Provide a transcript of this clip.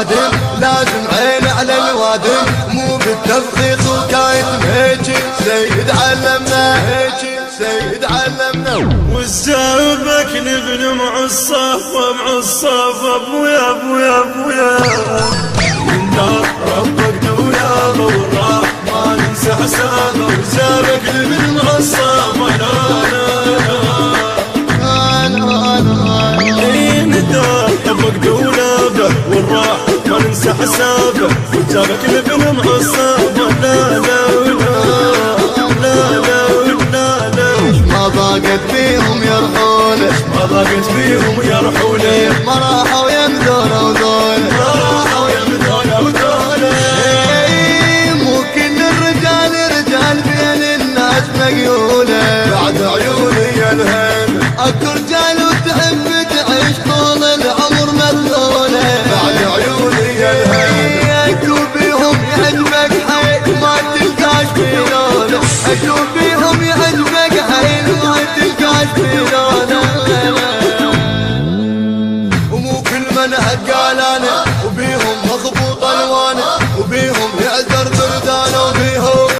قادم لازم عين على الوادم، مو بالتفخيخ وكايت هيجي سيد علمنا، هيجي سيد علمنا. والزابك نبن مع الصفا مع الصفا ابويا ابويا ابويا من ربك دولابه والراح ما ننسى حسابه. والزابك نبن مع الصفا لا ربك دولابه والراح ما ننسى حسابه. والزابك نبن مع الصفا لا لا ما ضاقت فيهم يرحونه، ما ضاقت فيهم يرحونه، ما راحوا يمدونه وذوله، ما راحوا يمدونه وذوله. مو كل الرجال رجال بين الناس مقيوله، بعد عيوني يا الهيل اكو رجال وتحب تعيش طول العمر مذلوله، بعد عيوني يا الهيل اكو بيهم يعجبك حيل ما تلقاش في لونه، اكو بيهم يعجبك حيل ما تلقاش في لونه. ومو كل من قال انا، وبيهم مخبوط الوانه، وبيهم